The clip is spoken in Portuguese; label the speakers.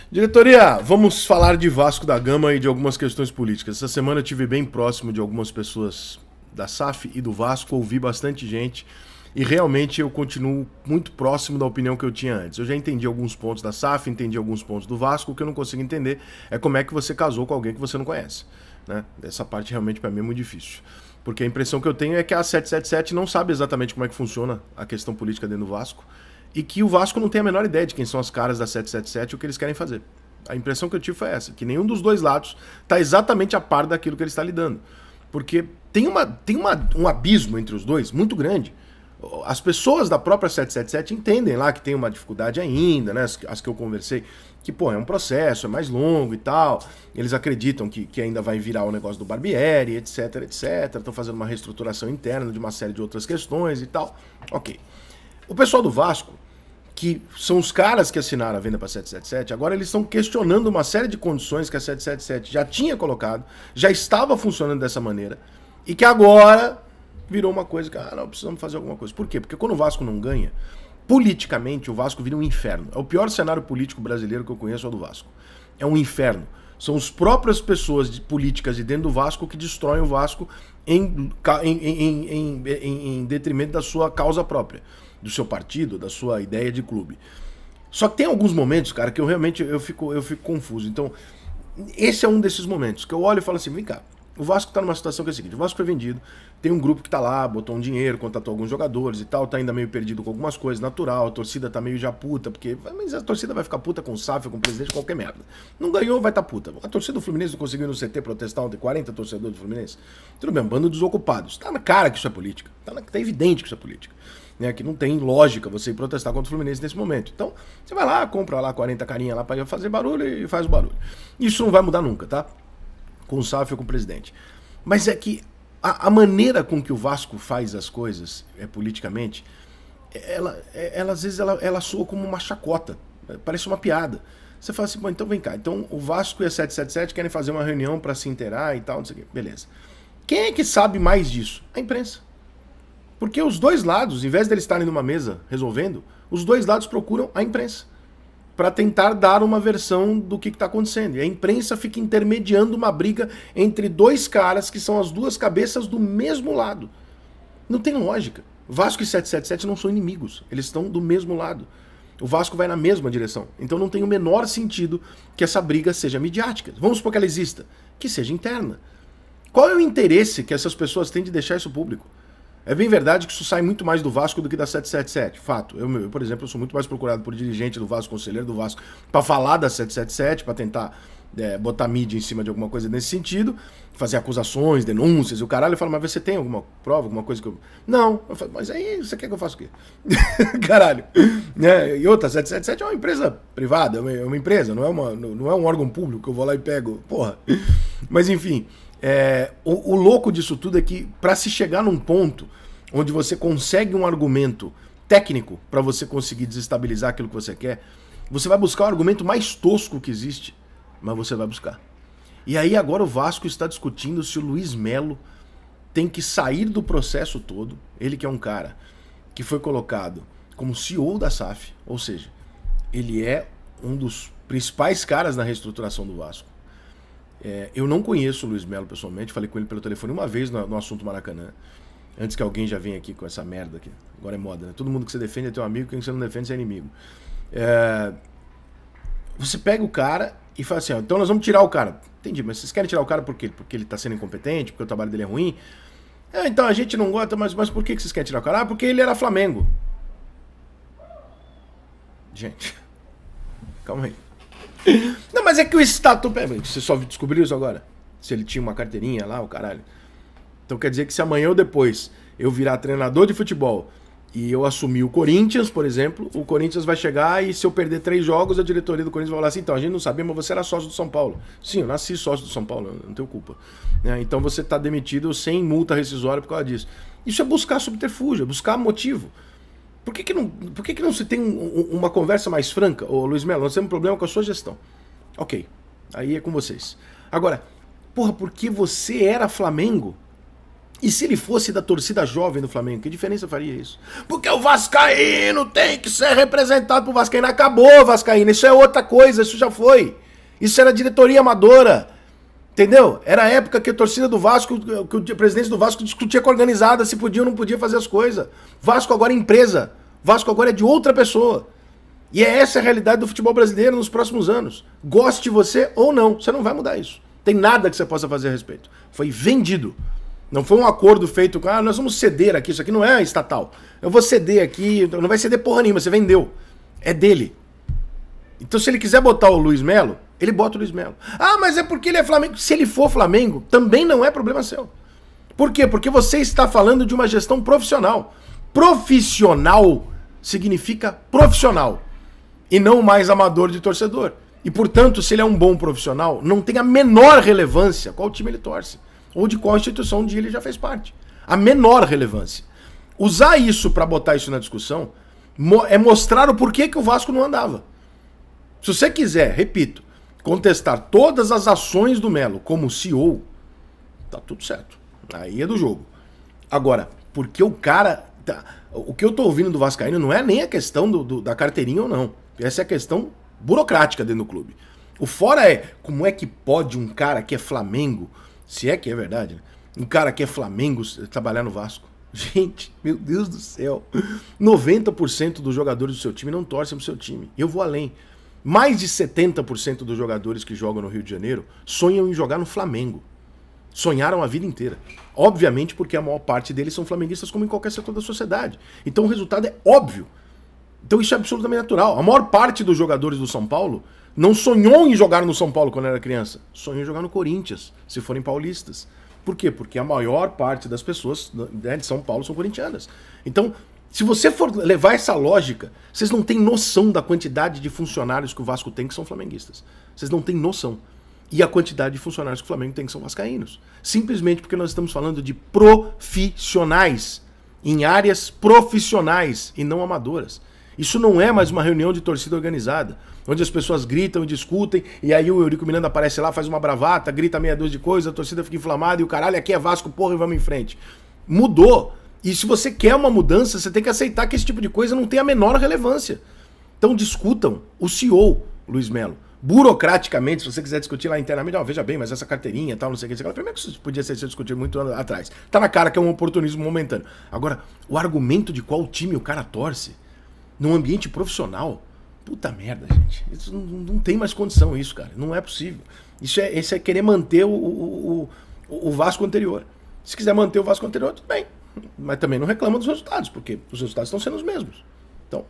Speaker 1: Diretoria, vamos falar de Vasco da Gama e de algumas questões políticas. Essa semana eu estive bem próximo de algumas pessoas da SAF e do Vasco, ouvi bastante gente e realmente eu continuo muito próximo da opinião que eu tinha antes. Eu já entendi alguns pontos da SAF, entendi alguns pontos do Vasco, o que eu não consigo entender é como é que você casou com alguém que você não conhece, né? Essa parte realmente para mim é muito difícil. Porque a impressão que eu tenho é que a 777 não sabe exatamente como é que funciona a questão política dentro do Vasco e que o Vasco não tem a menor ideia de quem são as caras da 777 e o que eles querem fazer. A impressão que eu tive foi essa, que nenhum dos dois lados está exatamente a par daquilo que ele está lidando. Porque tem um abismo entre os dois muito grande. As pessoas da própria 777 entendem lá que tem uma dificuldade ainda, né? As que eu conversei, que pô, é um processo, é mais longo e tal. Eles acreditam que ainda vai virar o negócio do Barbieri, etc, etc. Estão fazendo uma reestruturação interna de uma série de outras questões e tal. Ok. O pessoal do Vasco, que são os caras que assinaram a venda para a 777, agora eles estão questionando uma série de condições que a 777 já tinha colocado, já estava funcionando dessa maneira, e que agora virou uma coisa que, não, precisamos fazer alguma coisa. Por quê? Porque quando o Vasco não ganha, politicamente o Vasco vira um inferno. É o pior cenário político brasileiro que eu conheço, é o do Vasco. É um inferno. São as próprias pessoas políticas de dentro do Vasco que destroem o Vasco em detrimento da sua causa própria, do seu partido, da sua ideia de clube. Só que tem alguns momentos, cara, que eu realmente fico confuso. Então, esse é um desses momentos que eu olho e falo assim, vem cá, o Vasco tá numa situação que é a seguinte, o Vasco foi vendido, tem um grupo que tá lá, botou um dinheiro, contratou alguns jogadores e tal, tá ainda meio perdido com algumas coisas, natural, a torcida tá meio já puta, porque mas a torcida vai ficar puta com o SAF, com o presidente, qualquer merda. Não ganhou, vai tá puta. A torcida do Fluminense não conseguiu ir no CT protestar ontem, 40 torcedores do Fluminense. Tudo bem, um bando de desocupados. Tá na cara que isso é política, tá evidente que isso é política. Né, que não tem lógica você ir protestar contra o Fluminense nesse momento. Então, você vai lá, compra lá 40 carinhas lá para fazer barulho e faz o barulho. Isso não vai mudar nunca, tá? Com o SAF ou com o presidente. Mas é que a maneira com que o Vasco faz as coisas politicamente, ela às vezes ela soa como uma chacota, parece uma piada. Você fala assim, bom, então vem cá, então o Vasco e a 777 querem fazer uma reunião para se inteirar e tal, não sei o quê. Beleza. Quem é que sabe mais disso? A imprensa. Porque os dois lados, em vez de eles estarem numa mesa resolvendo, os dois lados procuram a imprensa para tentar dar uma versão do que está acontecendo. E a imprensa fica intermediando uma briga entre dois caras que são as duas cabeças do mesmo lado. Não tem lógica. Vasco e 777 não são inimigos, eles estão do mesmo lado. O Vasco vai na mesma direção. Então não tem o menor sentido que essa briga seja midiática. Vamos supor que ela exista. Que seja interna. Qual é o interesse que essas pessoas têm de deixar isso público? É bem verdade que isso sai muito mais do Vasco do que da 777, fato. Eu, por exemplo, eu sou muito mais procurado por dirigente do Vasco, conselheiro do Vasco, para falar da 777, para tentar botar mídia em cima de alguma coisa nesse sentido, fazer acusações, denúncias, e o caralho fala, mas você tem alguma prova, alguma coisa que eu... Não, eu falo, mas aí você quer que eu faça o quê? Caralho. E outra, 777 é uma empresa privada, é uma empresa, não é um órgão público que eu vou lá e pego, porra. Mas enfim... o louco disso tudo é que para se chegar num ponto onde você consegue um argumento técnico para você conseguir desestabilizar aquilo que você quer, você vai buscar o argumento mais tosco que existe, mas você vai buscar. E aí agora o Vasco está discutindo se o Luiz Melo tem que sair do processo todo, ele que é um cara que foi colocado como CEO da SAF, ou seja, ele é um dos principais caras na reestruturação do Vasco. Eu não conheço o Luiz Melo pessoalmente, falei com ele pelo telefone uma vez no assunto Maracanã, antes que alguém já venha aqui com essa merda aqui. Agora é moda, né? Todo mundo que você defende é teu amigo, quem você não defende é inimigo. Você pega o cara e fala assim, então nós vamos tirar o cara. Entendi, mas vocês querem tirar o cara por quê? Porque ele tá sendo incompetente, porque o trabalho dele é ruim? Então a gente não gosta, mas por que vocês querem tirar o cara? Porque ele era Flamengo. Gente, calma aí. Não, mas é que o status... Você só descobriu isso agora? Se ele tinha uma carteirinha lá, o caralho. Então quer dizer que se amanhã ou depois eu virar treinador de futebol e eu assumir o Corinthians, por exemplo, o Corinthians vai chegar e se eu perder 3 jogos, a diretoria do Corinthians vai falar assim, então, a gente não sabia, mas você era sócio do São Paulo. Sim, eu nasci sócio do São Paulo, eu não tenho culpa. Então você está demitido sem multa rescisória por causa disso. Isso é buscar subterfúgio, é buscar motivo. Por que não se tem uma conversa mais franca? Ô Luiz Melo, nós temos um problema com a sua gestão. Ok, aí é com vocês. Agora, porra, porque você era Flamengo, E se ele fosse da torcida jovem do Flamengo, que diferença faria isso? Porque o vascaíno tem que ser representado por vascaíno. Acabou, vascaíno, isso é outra coisa, isso já foi. Isso era diretoria amadora, entendeu? Era a época que a torcida do Vasco, que o presidente do Vasco discutia com a organizada se podia ou não podia fazer as coisas. Vasco agora é empresa, Vasco agora é de outra pessoa. E é essa a realidade do futebol brasileiro nos próximos anos. Goste você ou não, você não vai mudar isso. Tem nada que você possa fazer a respeito. Foi vendido. Não foi um acordo feito com, nós vamos ceder aqui, isso aqui não é estatal. Eu vou ceder aqui, não vai ceder porra nenhuma, você vendeu. É dele. Então se ele quiser botar o Luiz Melo, ele bota o Luiz Melo. Ah, mas é porque ele é Flamengo. Se ele for Flamengo, também não é problema seu. Por quê? Porque você está falando de uma gestão profissional. Profissional significa profissional. E não mais amador de torcedor. E portanto, se ele é um bom profissional, não tem a menor relevância qual time ele torce. Ou de qual instituição onde ele já fez parte. A menor relevância. Usar isso para botar isso na discussão é mostrar o porquê que o Vasco não andava. Se você quiser, repito, contestar todas as ações do Melo como CEO, tá tudo certo. Aí é do jogo. Agora, porque o cara... O que eu tô ouvindo do vascaíno não é nem a questão da carteirinha ou não. Essa é a questão burocrática dentro do clube. O fora é, como é que pode um cara que é Flamengo... Se é que é verdade, né? Um cara que é Flamengo trabalhar no Vasco. Gente, meu Deus do céu. 90% dos jogadores do seu time não torcem pro seu time. Eu vou além. Mais de 70% dos jogadores que jogam no Rio de Janeiro sonham em jogar no Flamengo. Sonharam a vida inteira. Obviamente porque a maior parte deles são flamenguistas como em qualquer setor da sociedade. Então o resultado é óbvio. Então isso é absolutamente natural. A maior parte dos jogadores do São Paulo não sonhou em jogar no São Paulo quando era criança. Sonhou em jogar no Corinthians, se forem paulistas. Por quê? Porque a maior parte das pessoas de São Paulo são corintianas. Então, se você for levar essa lógica, vocês não têm noção da quantidade de funcionários que o Vasco tem que são flamenguistas. Vocês não têm noção. E a quantidade de funcionários que o Flamengo tem que são vascaínos. Simplesmente porque nós estamos falando de profissionais, em áreas profissionais e não amadoras. Isso não é mais uma reunião de torcida organizada, onde as pessoas gritam e discutem, e aí o Eurico Miranda aparece lá, faz uma bravata, grita meia dúzia de coisa, a torcida fica inflamada, e o caralho, aqui é Vasco, porra, e vamos em frente. Mudou. E se você quer uma mudança, você tem que aceitar que esse tipo de coisa não tem a menor relevância. Então discutam o CEO, Luiz Melo. Burocraticamente, se você quiser discutir lá internamente, veja bem, mas essa carteirinha e tal, não sei o que, primeiro que isso podia ser discutido muito atrás. Tá na cara que é um oportunismo momentâneo. Agora, o argumento de qual time o cara torce, num ambiente profissional, puta merda, gente. Isso não tem mais condição isso, cara. Não é possível. Isso é querer manter o Vasco anterior. Se quiser manter o Vasco anterior, tudo bem. Mas também não reclama dos resultados, porque os resultados estão sendo os mesmos. Então...